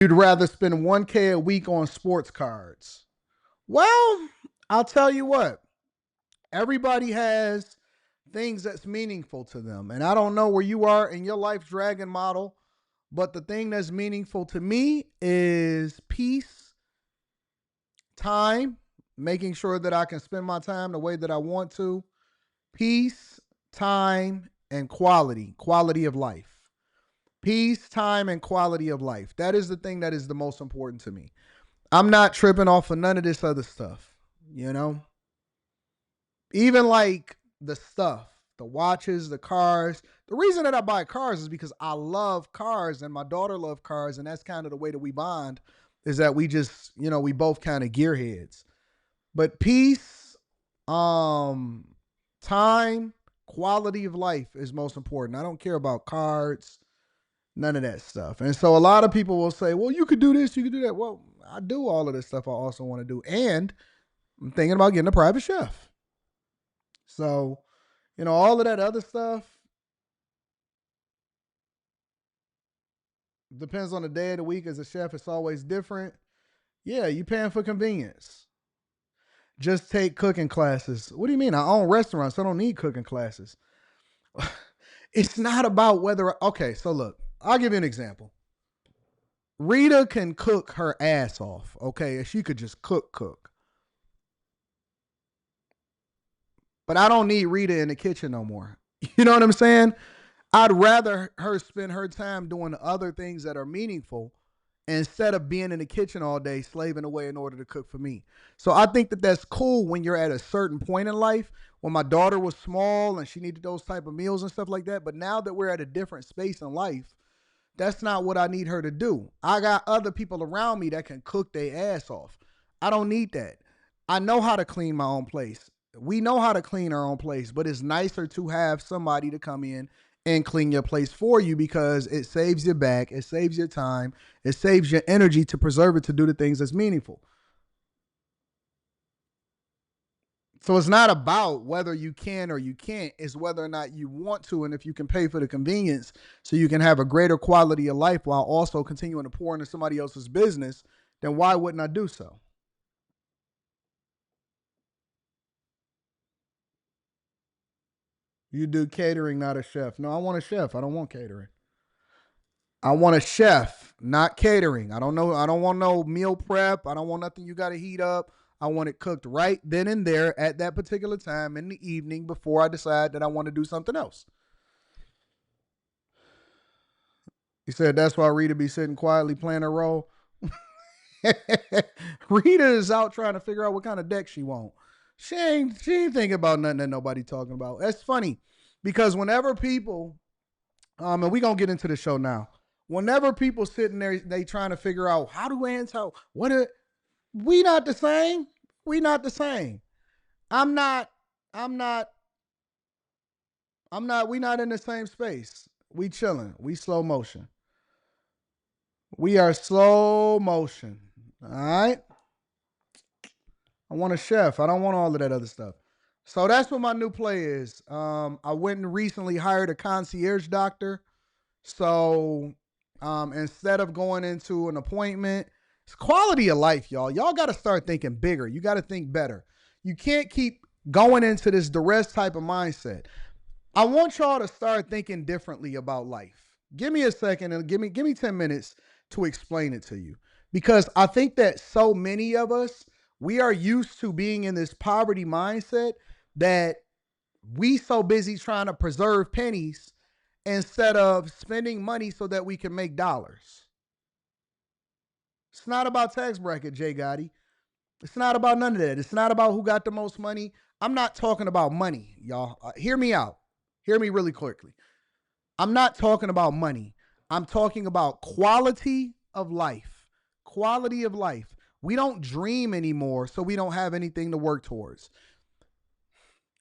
You'd rather spend 1K a week on sports cards. Well, I'll tell you what, everybody has things that's meaningful to them. And I don't know where you are in your life dragon model, but the thing that's meaningful to me is peace, time, making sure that I can spend my time the way that I want to, peace, time, and quality of life. Peace, time, and quality of life. That is the thing that is the most important to me. I'm not tripping off of none of this other stuff, you know? Even like the stuff, the watches, the cars. The reason that I buy cars is because I love cars and my daughter loves cars, and that's kind of the way that we bond, is that we just, we both kind of gearheads. But peace, um, time, quality of life is most important. I don't care about cards, none of that stuff. And so a lot of people will say, well, you could do this, you could do that. Well, I do all of this stuff I also want to do. And I'm thinking about getting a private chef. So, all of that other stuff depends on the day of the week. As a chef, it's always different. Yeah, you paying for convenience. Just take cooking classes. What do you mean? I own restaurants, so I don't need cooking classes. It's not about whether, okay, so look, I'll give you an example. Rita can cook her ass off, okay? She could just cook. But I don't need Rita in the kitchen no more. You know what I'm saying? I'd rather her spend her time doing other things that are meaningful instead of being in the kitchen all day slaving away in order to cook for me. So I think that that's cool when you're at a certain point in life. When my daughter was small and she needed those type of meals and stuff like that, but now that we're at a different space in life, that's not what I need her to do. I got other people around me that can cook their ass off. I don't need that. I know how to clean my own place. We know how to clean our own place, but it's nicer to have somebody to come in and clean your place for you because it saves your back, it saves your time, it saves your energy to preserve it to do the things that's meaningful. So it's not about whether you can or you can't, it's whether or not you want to and if you can pay for the convenience so you can have a greater quality of life while also continuing to pour into somebody else's business, then why wouldn't I do so? You do catering, not a chef. No, I want a chef. I don't want catering. I want a chef, not catering. I don't know. I don't want no meal prep. I don't want nothing you got to heat up. I want it cooked right then and there at that particular time in the evening before I decide that I want to do something else. He said that's why Rita be sitting quietly playing her role. Rita is out trying to figure out what kind of deck she want. She ain't thinking about nothing that nobody talking about. That's funny because whenever people and we gonna get into the show now. Whenever people sitting there, they trying to figure out how do ants how what are, we not the same. We not the same. I'm not. I'm not. I'm not. We not in the same space. We chilling. We slow motion. We are slow motion. All right. I want a chef. I don't want all of that other stuff. So that's what my new play is. I went and recently hired a concierge doctor. So instead of going into an appointment, it's quality of life, y'all. Y'all got to start thinking bigger. You got to think better. You can't keep going into this duress type of mindset. I want y'all to start thinking differently about life. Give me a second and give me 10 minutes to explain it to you. Because I think that so many of us, we are used to being in this poverty mindset that we so busy trying to preserve pennies instead of spending money so that we can make dollars. It's not about tax bracket, Jay Gotti. It's not about none of that. It's not about who got the most money. I'm not talking about money, y'all. Hear me out. Hear me really quickly. I'm not talking about money. I'm talking about quality of life. Quality of life. We don't dream anymore, so we don't have anything to work towards.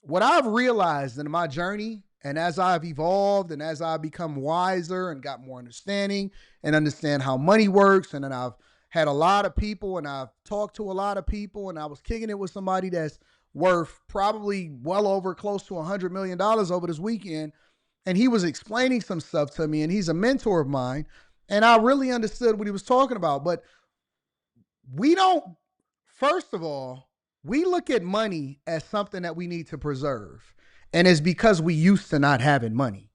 What I've realized in my journey, and as I've evolved and as I've become wiser and got more understanding and understand how money works, and then I've had a lot of people and I've talked to a lot of people, and I was kicking it with somebody that's worth probably well over close to $100 million over this weekend. And he was explaining some stuff to me, and he's a mentor of mine. And I really understood what he was talking about. But we don't, first of all, we look at money as something that we need to preserve. And it's because we used to not having money.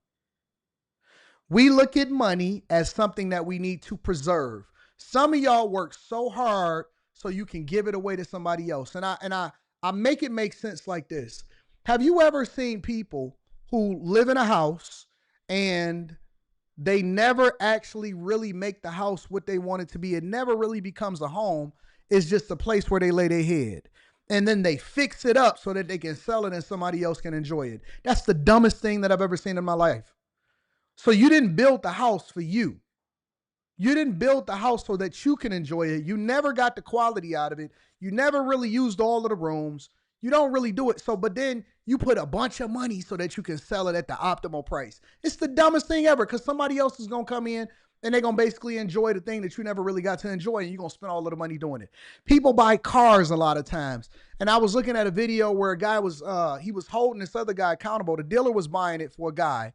We look at money as something that we need to preserve. Some of y'all work so hard so you can give it away to somebody else. And I make it make sense like this. Have you ever seen people who live in a house and they never actually really make the house what they want it to be? It never really becomes a home. It's just a place where they lay their head. And then they fix it up so that they can sell it and somebody else can enjoy it. That's the dumbest thing that I've ever seen in my life. So you didn't build the house for you. You didn't build the house so that you can enjoy it. You never got the quality out of it. You never really used all of the rooms. You don't really do it. So, but then you put a bunch of money so that you can sell it at the optimal price. It's the dumbest thing ever because somebody else is going to come in and they're going to basically enjoy the thing that you never really got to enjoy, and you're going to spend all of the money doing it. People buy cars a lot of times. And I was looking at a video where a guy was, he was holding this other guy accountable. The dealer was buying it for a guy.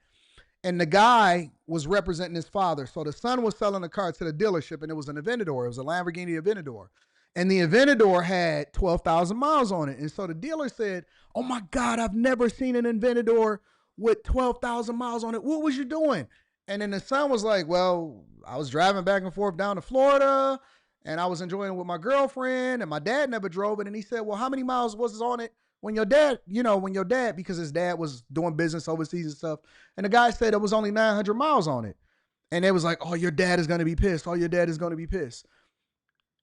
And the guy was representing his father. So the son was selling the car to the dealership, and it was an Aventador. It was a Lamborghini Aventador. And the Aventador had 12,000 miles on it. And so the dealer said, "Oh my God, I've never seen an Aventador with 12,000 miles on it. What was you doing?" And then the son was like, "Well, I was driving back and forth down to Florida, and I was enjoying it with my girlfriend, and my dad never drove it." And he said, "Well, how many miles was on it when your dad, because his dad was doing business overseas and stuff?" And the guy said it was only 900 miles on it. And it was like, "Oh, your dad is going to be pissed. Oh, your dad is going to be pissed."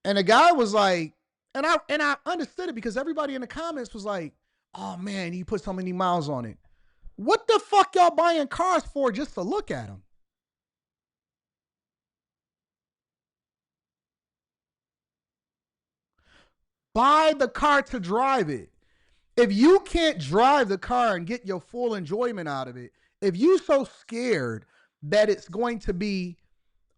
And the guy was like, and I understood it because everybody in the comments was like, "Oh man, he put so many miles on it." What the fuck y'all buying cars for just to look at them? Buy the car to drive it. If you can't drive the car and get your full enjoyment out of it, if you so scared that it's going to be,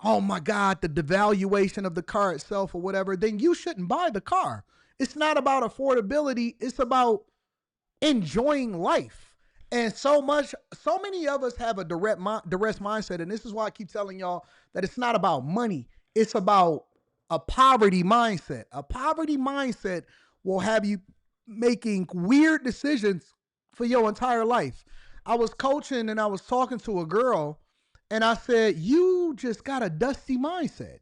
oh my God, the devaluation of the car itself or whatever, then you shouldn't buy the car. It's not about affordability. It's about enjoying life. And so many of us have a duress mindset. And this is why I keep telling y'all that it's not about money. It's about a poverty mindset. A poverty mindset will have you making weird decisions for your entire life. I was coaching and I was talking to a girl and I said, "You just got a dusty mindset."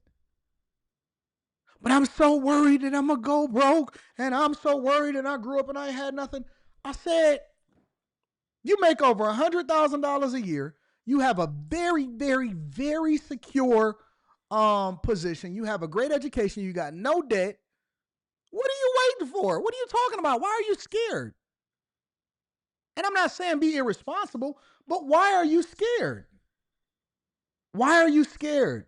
"But I'm so worried that I'm going to go broke, and I'm so worried and I grew up and I had nothing." I said, "You make over $100,000 a year. You have a very, very, very secure position. You have a great education. You got no debt. What are you waiting for? What are you talking about? Why are you scared?" And I'm not saying be irresponsible, but why are you scared? Why are you scared?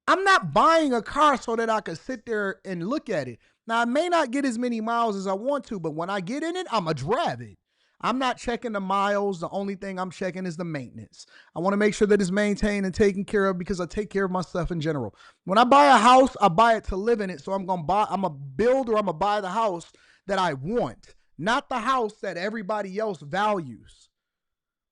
I'm not buying a car so that I can sit there and look at it. Now, I may not get as many miles as I want to, but when I get in it, I'm going to drive it. I'm not checking the miles. The only thing I'm checking is the maintenance. I want to make sure that it's maintained and taken care of because I take care of my stuff in general. When I buy a house, I buy it to live in it. So I'm going to build or I'm going to buy the house that I want, not the house that everybody else values.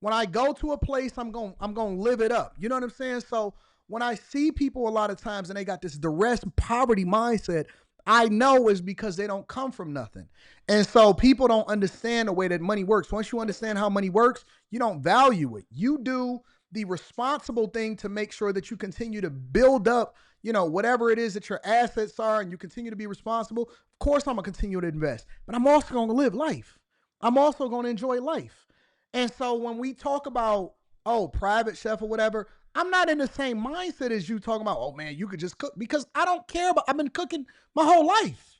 When I go to a place, I'm going to live it up. You know what I'm saying? So when I see people a lot of times and they got this duress poverty mindset, I know it's because they don't come from nothing. And so people don't understand the way that money works. Once you understand how money works, you don't value it. You do the responsible thing to make sure that you continue to build up, whatever it is that your assets are, and you continue to be responsible. Of course, I'm going to continue to invest, but I'm also going to live life. I'm also going to enjoy life. And so when we talk about, oh, private chef or whatever, I'm not in the same mindset as you talking about, oh man, you could just cook, because I don't care about, I've been cooking my whole life.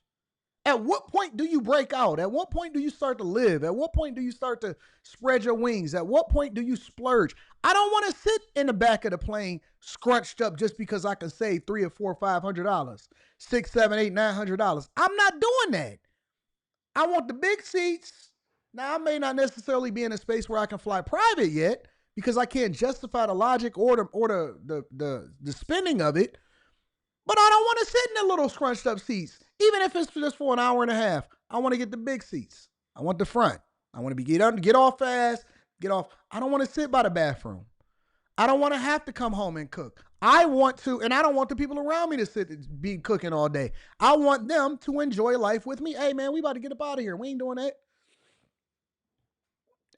At what point do you break out? At what point do you start to live? At what point do you start to spread your wings? At what point do you splurge? I don't want to sit in the back of the plane scrunched up just because I can save $300 or $400 or $500, $600, $700, $800, $900. I'm not doing that. I want the big seats. Now, I may not necessarily be in a space where I can fly private yet because I can't justify the logic or the spending of it. But I don't want to sit in the little scrunched up seats, even if it's just for an hour and a half. I want to get the big seats. I want the front. I want to get off fast, get off. I don't want to sit by the bathroom. I don't want to have to come home and cook. I want to, and I don't want the people around me to be cooking all day. I want them to enjoy life with me. Hey, man, we about to get up out of here. We ain't doing that.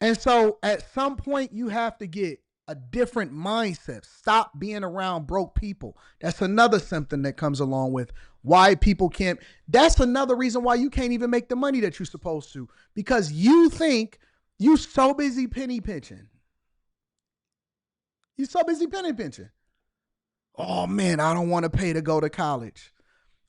And so at some point, you have to get a different mindset. Stop being around broke people. That's another symptom that comes along with why people can't. That's another reason why you can't even make the money that you're supposed to, because you think you so busy penny pinching. You so busy penny pinching. Oh man, I don't want to pay to go to college.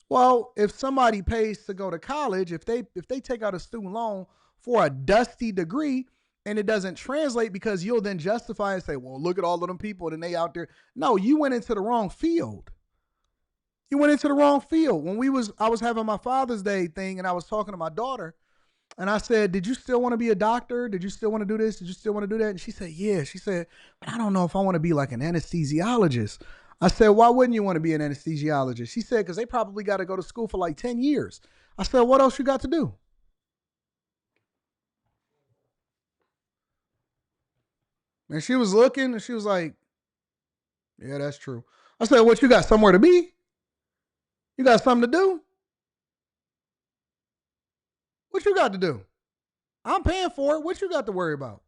Well, if somebody pays to go to college, if they take out a student loan for a dusty degree and it doesn't translate, because you'll then justify and say, well, look at all of them people and they out there. No, you went into the wrong field. You went into the wrong field. I was having my Father's Day thing and I was talking to my daughter and I said, did you still want to be a doctor? Did you still want to do this? Did you still want to do that? And she said, yeah. She said, but I don't know if I want to be like an anesthesiologist. I said, why wouldn't you want to be an anesthesiologist? She said, because they probably got to go to school for like 10 years. I said, what else you got to do? And she was looking and she was like, yeah, that's true. I said, what, you got somewhere to be? You got something to do? What you got to do? I'm paying for it. What you got to worry about?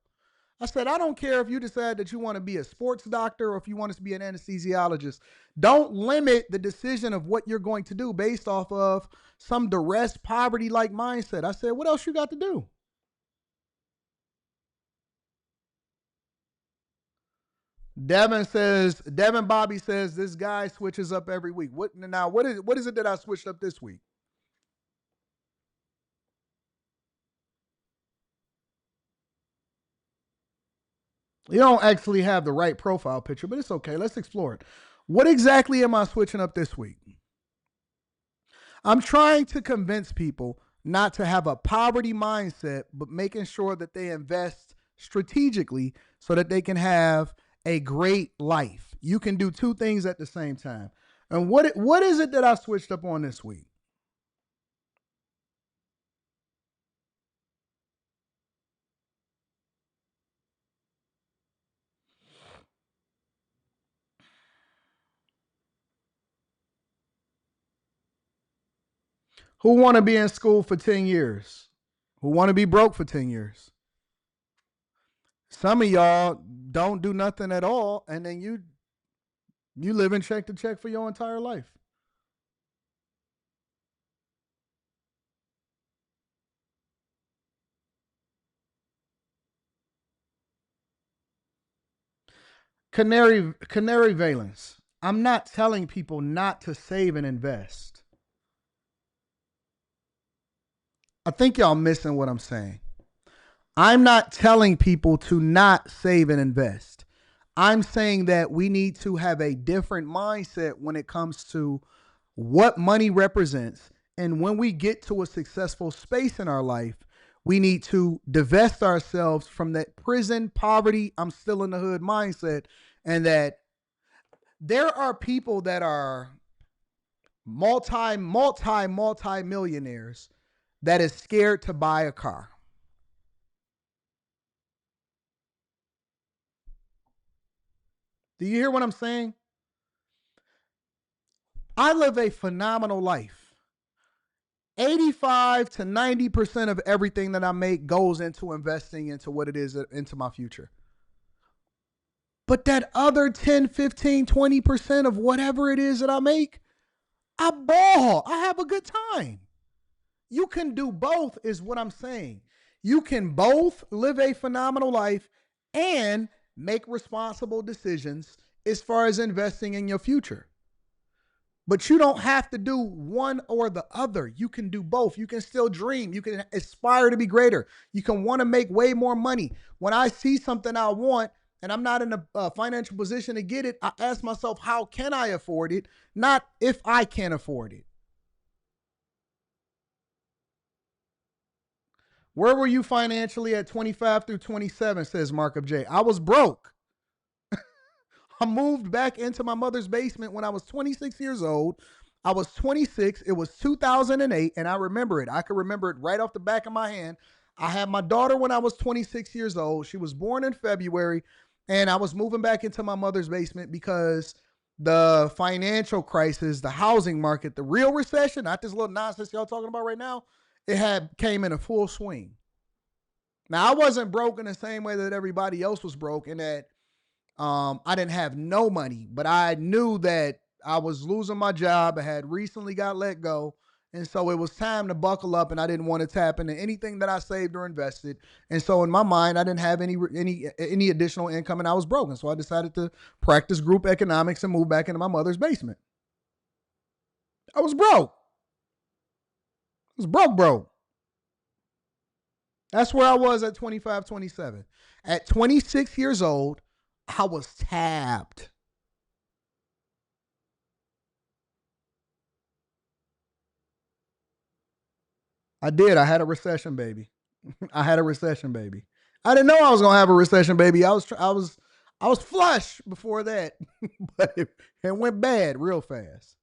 I said, I don't care if you decide that you want to be a sports doctor or if you want to be an anesthesiologist. Don't limit the decision of what you're going to do based off of some duress, poverty-like mindset. I said, what else you got to do? Devin Bobby says this guy switches up every week. What is it that I switched up this week? You don't actually have the right profile picture, but it's okay. Let's explore it. What exactly am I switching up this week? I'm trying to convince people not to have a poverty mindset, but making sure that they invest strategically so that they can have a great life. You can do two things at the same time. And what is it that I switched up on this week? Who want to be in school for 10 years? Who want to be broke for 10 years? Some of y'all don't do nothing at all, and then you live in check to check for your entire life. Canary Valence. I'm not telling people not to save and invest. I think y'all missing what I'm saying. I'm not telling people to not save and invest. I'm saying that we need to have a different mindset when it comes to what money represents. And when we get to a successful space in our life, we need to divest ourselves from that prison, poverty, I'm still in the hood mindset. And that there are people that are multi millionaires that is scared to buy a car. Do you hear what I'm saying? I live a phenomenal life. 85 to 90% of everything that I make goes into investing into what it is into my future. But that other 10, 15, 20% of whatever it is that I make, I ball. I have a good time. You can do both, is what I'm saying. You can both live a phenomenal life and make responsible decisions as far as investing in your future. But you don't have to do one or the other. You can do both. You can still dream. You can aspire to be greater. You can want to make way more money. When I see something I want and I'm not in a financial position to get it, I ask myself, how can I afford it? Not if I can afford it. Where were you financially at 25 through 27, says Mark of J. I was broke. I moved back into my mother's basement when I was 26 years old. I was 26. It was 2008, and I remember it. I can remember it right off the back of my hand. I had my daughter when I was 26 years old. She was born in February. And I was moving back into my mother's basement because the financial crisis, the housing market, the real recession, not this little nonsense y'all talking about right now, it had came in a full swing. Now I wasn't broke in the same way that everybody else was broke, in that I didn't have no money, but I knew that I was losing my job. I had recently got let go. And so it was time to buckle up, and I didn't want to tap into anything that I saved or invested. And so in my mind, I didn't have any additional income, and I was broke. And so I decided to practice group economics and move back into my mother's basement. I was broke. I was broke. That's where I was at 25, 27. At 26 years old, I was tapped. I did. I had a recession, baby. I had a recession, baby. I didn't know I was gonna have a recession, baby. I was flush before that, but it went bad real fast.